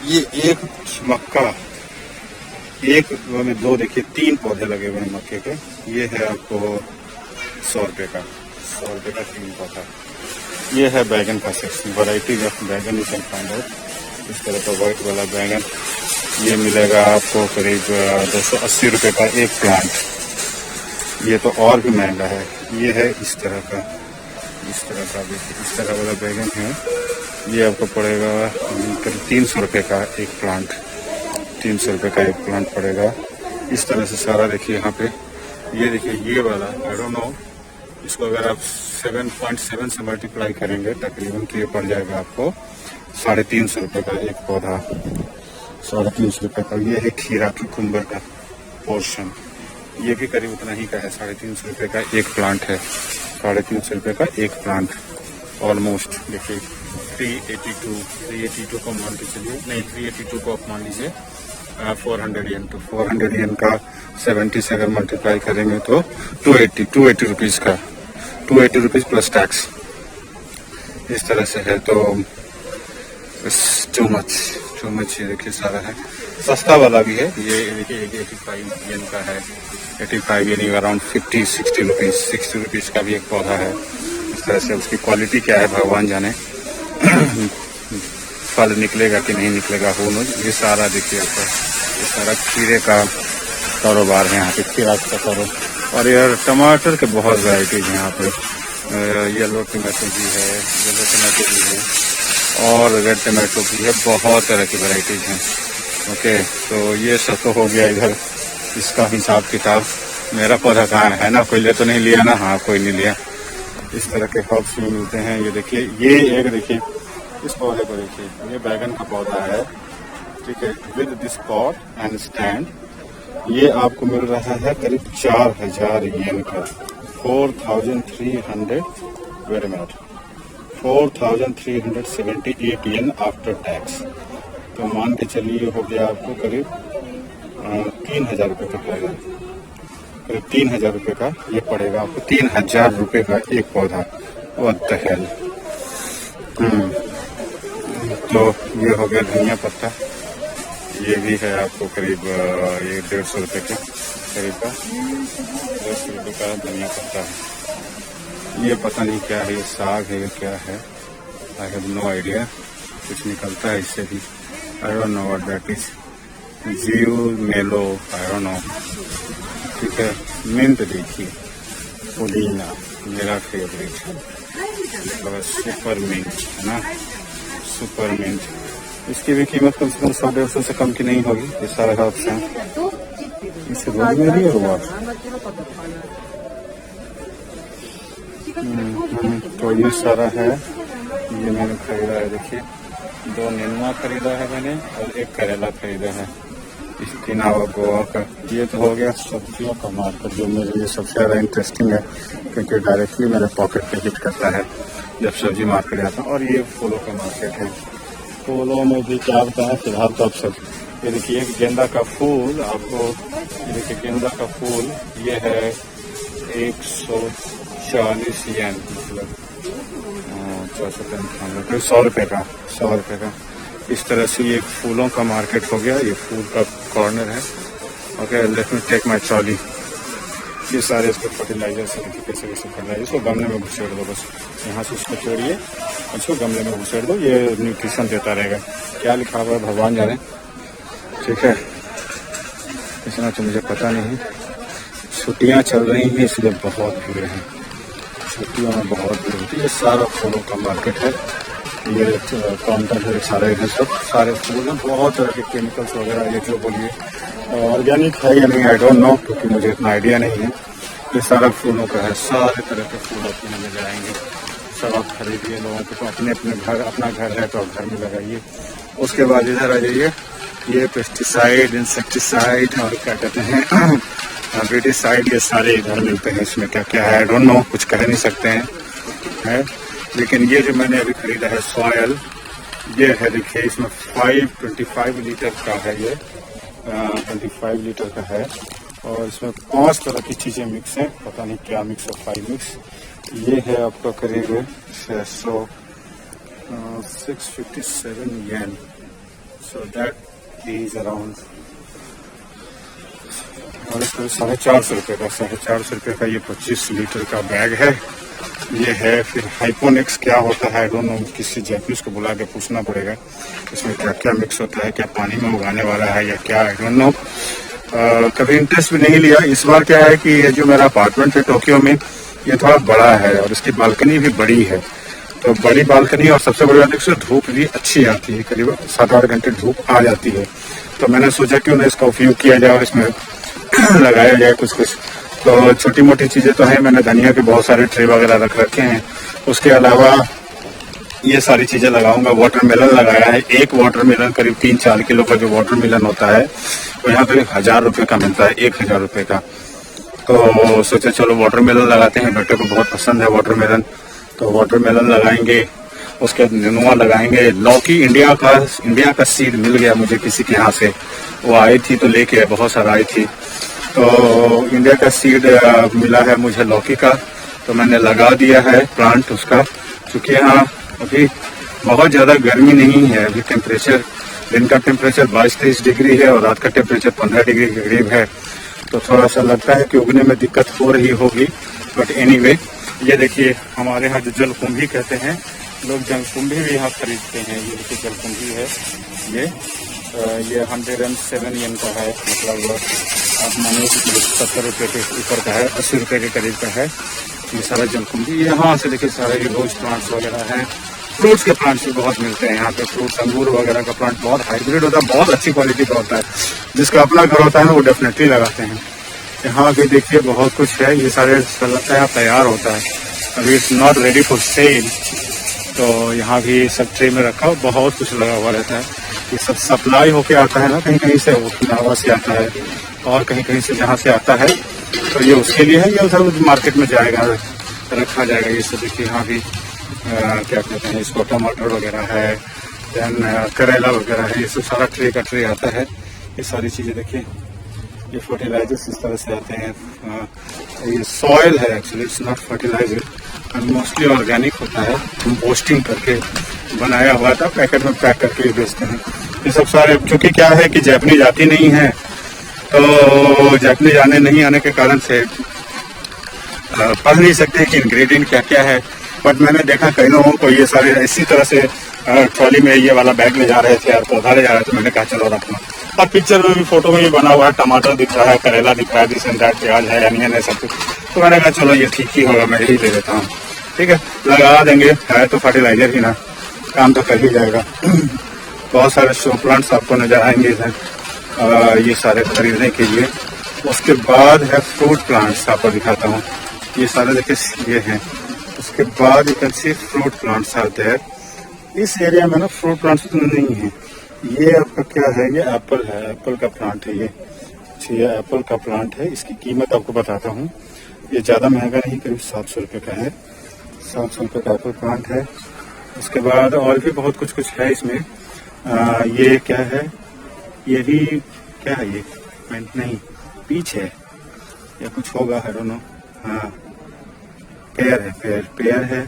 ये एक मक्का, एक में दो देखिए 3 पौधे लगे हुए हैं मक्के के। ये है आपको 100 रुपये का, 100 रुपये का 3 पौधा। ये है बैगन का सेक्शन, वैरायटी ऑफ बैगन यू कैन फाइंड आउट। इस तरह का व्हाइट वाला बैगन ये मिलेगा आपको करीब 280 रुपये का एक प्लांट। ये तो और भी महंगा है। ये है इस तरह का देखिए, इस तरह वाला बैगन है। ये आपको पड़ेगा करीब 300 रुपये का एक प्लांट, 300 रुपये का एक प्लांट पड़ेगा। इस तरह से सारा देखिए यहाँ पे। ये देखिए ये वाला आई डोंट नो, इसको अगर आप 7.7 से मल्टीप्लाई करेंगे तकरीबन तो ये पड़ जाएगा आपको 350 रुपये का एक पौधा, 350 रुपये का। ये है खीरा कुकुम्बर का पोर्शन, ये भी करीब उतना ही का है, 350 रुपये का एक प्लांट है, 350 रुपये का एक प्लांट ऑलमोस्ट। देखिए 382 को मान के चलिए, नहीं 382 को आप मान लीजिए 400 येन, तो 400 येन का 70 से अगर मल्टीप्लाई करेंगे तो 280 रुपीज़ का, 280 रुपीज़ प्लस टैक्स। इस तरह से है। तो टू मच ये देखिए सारा है। सस्ता वाला भी है, ये देखिए 85 येन का है, 85 यानी अराउंड 50-60 रुपीज़, 60 रुपीज़ का भी एक पौधा है। इस तरह से उसकी क्वालिटी क्या है भगवान जाने, फल निकलेगा कि नहीं निकलेगा हो नो। ये सारा देखिए आपका, ये सारा खीरे का कारोबार है यहाँ पे, खीरा का कारोबार। और यार टमाटर के बहुत वैरायटीज हैं यहाँ पे, येलो टमाटो भी है, येलो टमाटो भी है और रेड टमाटो भी है, बहुत तरह की वैरायटीज हैं। ओके, तो ये सब तो हो गया इधर इसका हिसाब किताब। मेरा पौधा कहाँ है ना, कोई ले तो नहीं लिया ना? हाँ, कोई नहीं लिया। इस तरह के हर्ब्स भी मिलते हैं। ये देखिए, ये एक देखिए इस पौधे को देखिए, ये बैगन का पौधा है, ठीक है, with this pot and stand. ये आपको मिल रहा है करीब 4000 येन का, 4300 वेरी मिनट 4378 येन आफ्टर टैक्स। तो मान के चलिए हो गया आपको करीब 3000 रुपये का पड़ेगा, करीब 3000 रुपये का ये पड़ेगा आपको, 3000 रुपये का एक पौधा। What the hell. तो ये हो गया धनिया पत्ता, ये भी है आपको करीब ये 150 रुपये के करीब का, 150 रुपये का धनिया पत्ता है। ये पता नहीं क्या है, ये साग है, ये क्या है, आई हैव नो आइडिया। कुछ निकलता है इससे भी, I don't know what that is. जीव मेलो, आई डोंट नो। ठीक है, मिंट देखिए, पुदीना मेरा फेवरेट है, सुपर मिंट है ना, सुपर मिंट। इसकी भी कीमत कम से कम 100-150 से कम की नहीं होगी। ये सारा का ऑप्शन इसे रोजमेरी और हुआ। तो ये सारा है, ये मैंने खरीदा है। देखिए 2 नेनुआ खरीदा है मैंने और 1 करेला खरीदा है। इसके अलावा गोवा का ये तो हो गया सब्जियों का मार्केट, जो मेरे लिए सबसे ज़्यादा इंटरेस्टिंग है क्योंकि डायरेक्टली मेरे पॉकेट पे हिट करता है जब सब्जी मार्केट जाता हूँ। और ये फूलों का मार्केट है। फूलों में भी क्या होता है फिलहाल तो अब सब, ये देखिए एक गेंदा का फूल आपको, ये देखिए गेंदा का फूल ये है 140 येन, मतलब 100 रुपये का, 100 रुपये का। इस तरह से ये फूलों का मार्केट हो गया, ये फूल का कॉर्नर है। Okay, let me take my trolley. ये सारे इसको फर्टिलाइजर से कैसे कैसे फर्टिलाइजर, इसको गमले में घुसेड़ दो बस, यहाँ से इसको छोड़िए, इसको गमले में घुसेड़ दो, ये न्यूट्रिशन देता रहेगा। क्या लिखा हुआ है भगवान जाने, ठीक है, इतना तो मुझे पता नहीं। छुट्टियाँ चल रही हैं इसलिए बहुत भीड़ है, छुट्टियों में बहुत भीड़ होती है। ये सारा फूलों का मार्केट है, ये काउंटर है सारे, इधर सब सारे फूल हैं, बहुत तरह के केमिकल्स वगैरह, ये जो बोलिए ऑर्गेनिक है या नहीं आई डोंट नो, क्योंकि मुझे इतना आइडिया नहीं है। ये सारा फूलों का है, सारे तरह के फूल आपको नजर आएंगे, सब आप खरीदिए। लोगों को तो अपने अपने घर, अपना घर है तो आप घर में लगाइए। उसके बाद इधर आ जाइए, ये पेस्टिसाइड, इंसेक्टिसाइड और क्या कहते हैं पेस्टिसाइड, ये सारे इधर मिलते हैं। इसमें क्या क्या है आई डोंट नो, कुछ कह नहीं सकते हैं है। लेकिन ये जो मैंने अभी खरीदा है सॉयल, ये है देखिए, इसमें 25 लीटर का है, ये 25 लीटर का है और इसमें 5 तरह की चीज़ें मिक्स हैं, पता नहीं क्या मिक्स है, 5 मिक्स। ये है आपका करीब 657 येन, So that is around 450 का 450 का ये 25 लीटर का बैग है। ये है फिर हाइपोनिक्स क्या होता है दोनों किसी जैपनीज को बुला के पूछना पड़ेगा इसमें क्या क्या मिक्स होता है, क्या पानी में उगाने वाला है या क्या, आई डोंट नो। कभी इंटरेस्ट भी नहीं लिया। इस बार क्या है कि ये जो मेरा अपार्टमेंट है टोक्यो में ये थोड़ा बड़ा है और इसकी बालकनी भी बड़ी है। तो बड़ी बालकनी और सबसे बड़ी बात है इसमें धूप भी अच्छी आती है, करीब 7-8 घंटे धूप आ जाती है। तो मैंने सोचा क्यों ना इसका उपयोग किया जाए और इसमें लगाया जाए कुछ कुछ। तो छोटी मोटी चीजें तो है, मैंने धनिया के बहुत सारे ट्रे वगैरह रख रखे हैं। उसके अलावा ये सारी चीजें लगाऊंगा। वाटरमेलन लगाया है, एक वाटरमेलन करीब 3-4 किलो का जो वाटरमेलन होता है वो यहाँ पे 1000 रुपये का मिलता है, 1000 रुपये का। तो सोचा चलो वाटरमेलन लगाते हैं, बेटे को बहुत पसंद है वाटरमेलन, तो वाटरमेलन लगाएंगे। उसके नेनुआ लगाएंगे। लौकी इंडिया का सीड मिल गया मुझे किसी के यहाँ से, वो आई थी तो लेके बहुत सारा आई थी, तो इंडिया का सीड मिला है मुझे लौकी का, तो मैंने लगा दिया है प्लांट उसका। क्योंकि यहाँ अभी बहुत ज़्यादा गर्मी नहीं है, अभी टेम्परेचर दिन का टेम्परेचर 22-23 डिग्री है और रात का टेम्परेचर 15 डिग्री के करीब है। तो थोड़ा सा लगता है कि उगने में दिक्कत हो रही होगी, बट एनीवे ये देखिए हमारे यहाँ जो जलकुंभी कहते हैं लोग, जलकुंभी भी यहाँ खरीदते हैं। ये देखिए जलकुंभी है, ये 107 येन का है, मतलब आप मानिए कि 70 रुपये के ऊपर का है, 80 रुपये के करीब का है ये सारा जलकुंभी। यहाँ से देखिए सारे ये रोज प्लांट्स वगैरह हैं। फ्रूट्स के प्लांट्स भी बहुत मिलते हैं यहाँ पे। फ्रूट्स अंगूर वगैरह का प्लांट बहुत हाइब्रिड होता है, बहुत अच्छी क्वालिटी का होता है। जिसका अपना घर होता है ना वो डेफिनेटली लगाते हैं। यहाँ भी देखिए बहुत कुछ है, ये सारे लगता है तैयार होता है, अभी it's not ready for sale. तो यहाँ भी सब ट्रे में रखा हुआ बहुत कुछ लगा हुआ रहता है। ये सब सप्लाई होके आता है ना, कहीं कहीं से ओकिनावा से आता है और कहीं कहीं से जहाँ से आता है, तो ये उसके लिए है। ये सब मार्केट में जाएगा, रखा जाएगा। ये सब देखिए यहाँ भी क्या कहते हैं इसको, टमाटर वगैरह है, देन करेला वगैरह है, ये सब सारा ट्रे का ट्रे आता है। ये सारी चीज़ें देखिए, ये फर्टिलाइजर्स इस तरह से आते हैं। ये सॉइल है actually, it's not fertiliser, mostly organic होता है, कंपोस्टिंग करके बनाया हुआ था, पैकेट में पैक करके बेचते हैं। ये सब सारे, क्योंकि क्या है कि जापानीज आती नहीं है, तो जापानीज नहीं आने के कारण से पढ़ नहीं सकते कि इंग्रेडिएंट क्या क्या है। बट मैंने देखा कई लोगों को ये सारे इसी तरह से ट्रॉली में ये वाला बैग ले जा रहे थे और पौधा ले जा रहे थे। मैंने कहा चलो रखना, और पिक्चर में भी फोटो में भी बना हुआ है, टमाटर दिख रहा है, करेला दिख रहा है, दिस एंड दैट, प्याज है, अनियन है, सब कुछ। तो मैंने कहा चलो ये ठीक ही होगा, मैं यही ले लेता हूँ। ठीक है, लगा देंगे, है तो फर्टिलाइजर ही ना, काम तो कर ही जाएगा। बहुत सारे शो प्लांट्स आपको नजर आएंगे इधर, ये सारे खरीदने के लिए। उसके बाद है फ्रूट प्लांट्स, आपको दिखाता हूँ। ये सारे देखिए ये हैं। उसके बाद you can see fruit plants आते हैं। इस एरिया में ना फ्रूट प्लांट्स तो नहीं है। ये आपका क्या है, ये एप्पल है, एप्पल का प्लांट है ये। ये एप्पल का प्लांट है, इसकी कीमत आपको बताता हूँ। ये ज़्यादा महंगा नहीं, करीब 700 रुपये का है। 700 रुपये का एप्पल प्लांट है। उसके बाद और भी बहुत कुछ है इसमें। ये क्या है, ये भी क्या है, ये नहीं पीच है या कुछ होगा, आई डोंट नो। हाँ, पेयर है, पेयर है।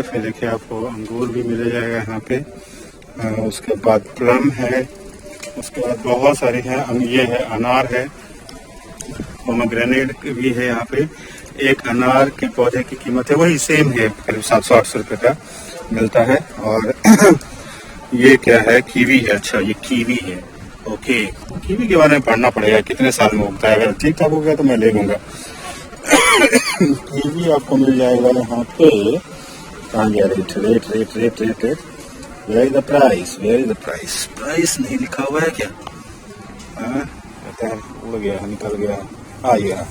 फिर देखिए आपको अंगूर भी मिल जाएगा यहाँ पे। उसके बाद प्लम है। उसके बाद बहुत सारे हैं, ये है अनार है, पोमेग्रेनेट भी है यहाँ पे। एक अनार के पौधे की कीमत है वही सेम है, करीब 700-800 रुपये का मिलता है। और ये क्या है, कीवी है। अच्छा, ये कीवी है। ओके, कीवी के बारे में पढ़ना पड़ेगा, कितने साल में उगता है। अगर ठीक ठाक हो गया तो मैं ले लूंगा। कीवी आपको मिल जाएगा यहाँ पे। कहाँ गया rate? Where is the price? Price नहीं लिखा हुआ है क्या? उड़ गया, निकल गया, आ गया।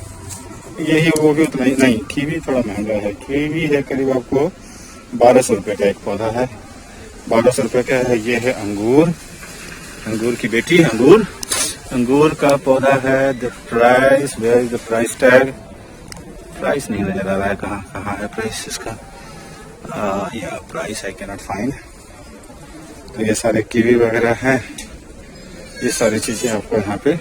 यही वो भी उतना ही नहीं, कीवी थोड़ा महंगा है। कीवी है करीब आपको 1200 रुपये का एक पौधा है, 1200 रुपये का है। ये है अंगूर की बेटी, अंगूर का पौधा है। The price, where is the price tag? Price नहीं नजर आ रहा है, कहाँ है प्राइस इसका? या प्राइस आई कैनॉट फाइंड। तो ये सारे कीवी वगैरह हैं, ये सारी चीजें आपको यहाँ पे।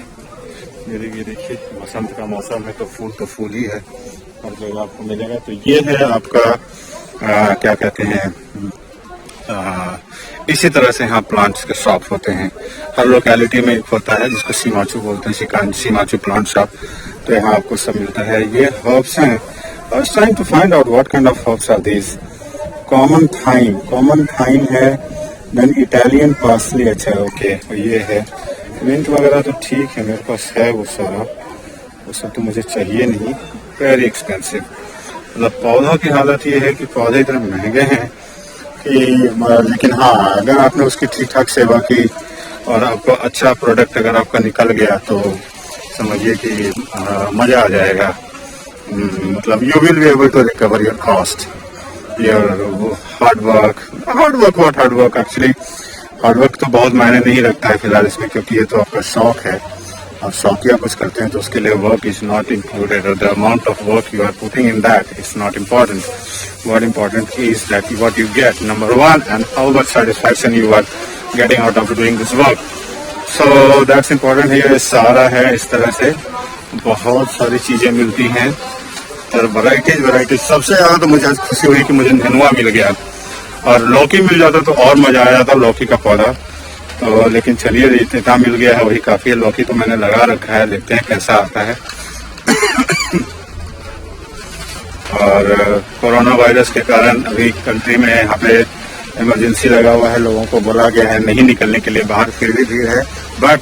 ये देखिए बसंत का मौसम है तो फूल ही है, हर जगह आपको मिलेगा। तो ये है आपका क्या कहते हैं, इसी तरह से यहाँ प्लांट्स के शॉप होते हैं। हर लोकेलिटी में एक होता है जिसको सीमाचू बोलते हैं, सीमाचू प्लांट शॉप। तो यहाँ आपको सब मिलता है। ये हर्ब्स हैं। I was trying to find out what kind of herbs are these. Common thyme है, देन इटालियन पार्सली, अच्छा ओके ये है। मिंट वगैरह तो ठीक है, मेरे पास है वो सारा, वो सब तो मुझे चाहिए नहीं। Very expensive. मतलब पौधों की हालत ये है कि पौधे इतने महंगे हैं कि, लेकिन हाँ अगर आपने उसकी ठीक ठाक सेवा की और आपको अच्छा प्रोडक्ट अगर आपका निकल गया तो समझिए कि मजा आ जाएगा। मतलब you will be able to recover your cost, your hard work actually hard work तो बहुत मायने नहीं रखता है फिलहाल इसमें, क्योंकि ये तो आपका शौक है और शौकिया कुछ करते हैं तो उसके लिए वर्क इज नॉट इंक्लूडेड, और the amount of work you are putting in that is not important. What important is that what you get, number one, and how much satisfaction you are getting out of doing this work. So that's important here. सारा है इस तरह से बहुत सारी चीजें मिलती हैं और वैरायटीज. सबसे ज्यादा तो मुझे आज खुशी हुई कि मुझे नेनुआ मिल गया, और लौकी मिल जाता तो और मजा आ जाता लौकी का पौधा. तो लेकिन चलिए इतना मिल गया है वही काफी है. लौकी तो मैंने लगा रखा है, देखते हैं कैसा आता है. और कोरोना वायरस के कारण अभी कंट्री में यहाँ पे इमरजेंसी लगा हुआ है, लोगों को बोला गया है नहीं निकलने के लिए बाहर. फिर भी भीड़ है, बट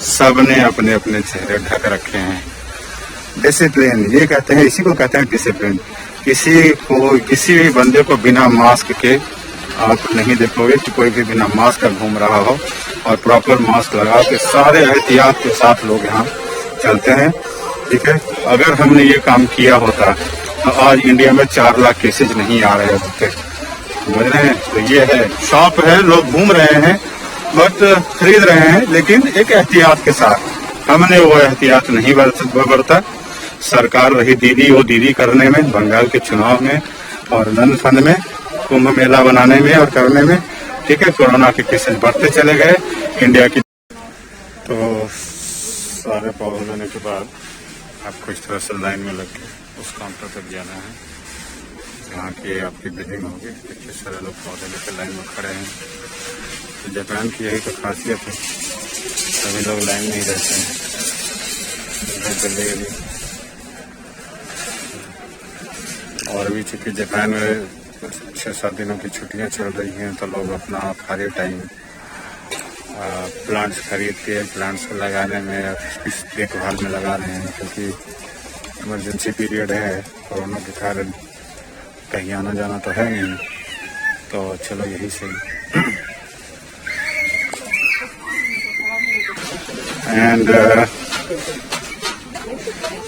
सबने अपने अपने चेहरे ढक रखे हैं. डिसिप्लिन ये कहते हैं, इसी को कहते हैं डिसिप्लिन. किसी भी बंदे को बिना मास्क के आप नहीं देखोगे कि कोई भी बिना मास्क का घूम रहा हो, और प्रॉपर मास्क लगा के सारे एहतियात के साथ लोग यहाँ चलते हैं. ठीक है, अगर हमने ये काम किया होता तो आज इंडिया में 4 लाख केसेज नहीं आ रहे होते. समझ रहे हैं? तो ये है, शॉप है, लोग घूम रहे हैं बट खरीद रहे हैं, लेकिन एक एहतियात के साथ. हमने वो एहतियात नहीं बरता. सरकार रही दीदी वो दीदी करने में, बंगाल के चुनाव में और धन फंड में, कुंभ मेला बनाने में और करने में. ठीक है, कोरोना के केसेस बढ़ते चले गए इंडिया की. तो सारे पौधे लेने के बाद आपको इस तरह से लाइन में लग के उस काउंटर तक जाना है जहाँ की आपकी बिलिंग होगी. देखिए सारे लोग पौधे लेकर लाइन में खड़े हैं. तो जापान की यही तो खासियत है, सभी लोग लाइन में ही रहते हैं. और भी चूंकि जापान में 6-7 दिनों की छुट्टियां चल रही हैं तो लोग अपना खाली टाइम प्लांट्स खरीद के प्लांट्स को लगाने में, इस देखभाल में लगा रहे हैं, क्योंकि इमरजेंसी पीरियड है. कोरोना के कारण कहीं आना जाना तो है नहीं, तो चलो यही सही. एंड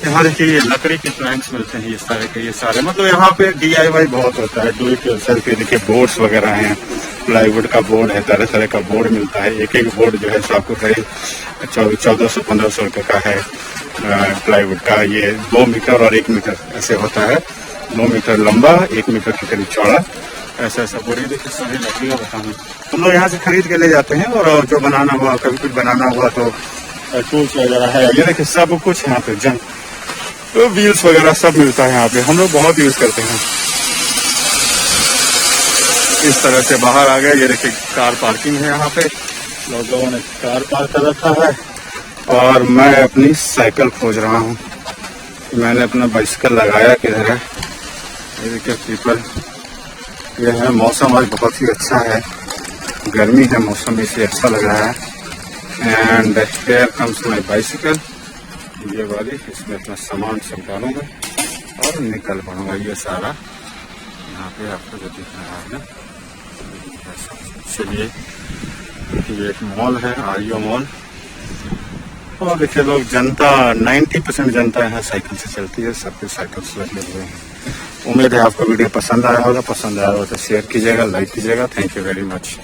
यहाँ देखिए ये लकड़ी के प्लांट्स मिलते हैं, ये सारे मतलब यहाँ पे DIY बहुत होता है, डू इट योरसेल्फ. देखिए बोर्ड्स वगैरह हैं, प्लाईवुड का बोर्ड है, तरह तरह का बोर्ड मिलता है. एक बोर्ड जो है आपको करीब 1400-1500 रुपये का है. प्लाईवुड का ये 2 मीटर और 1 मीटर ऐसे होता है. 2 मीटर लंबा, 1 मीटर के करीब चौड़ा, ऐसा बोर्ड. देखिए सारी लकड़ियाँ बताऊँ हम लोग यहाँ से खरीद के ले जाते हैं. और जो बनाना हुआ, कभी कुछ बनाना हुआ तो टूल्स वगैरह है. ये देखिए सब कुछ यहाँ पे जंग तो व्हील्स वगैरह सब मिलता है यहाँ पे. हम लोग बहुत यूज करते हैं. इस तरह से बाहर आ गए. ये देखिए कार पार्किंग है यहाँ पे, लोगों ने कार पार्क कर रखा है. और मैं अपनी साइकिल खोज रहा हूँ. मैंने अपना बाइसिकल लगाया किधर है. ये देखिए पीपल. ये है मौसम आज बहुत ही अच्छा है, गर्मी है, मौसम इसलिए अच्छा लग रहा है. And here comes my bicycle, ये वाली. इसमें अपना सामान सब डालूंगा और निकल पड़ूंगा. ये सारा यहाँ पे आपको जो दिख रहा है ना, चलिए ये एक मॉल है, आरियो मॉल. और देखिए लोग, जनता 90% जनता यहाँ साइकिल से चलती है. सबके साइकिल से लगे हुए हैं. उम्मीद है आपको वीडियो पसंद आया होगा. पसंद आया हो तो शेयर कीजिएगा, लाइक कीजिएगा. Thank you very much.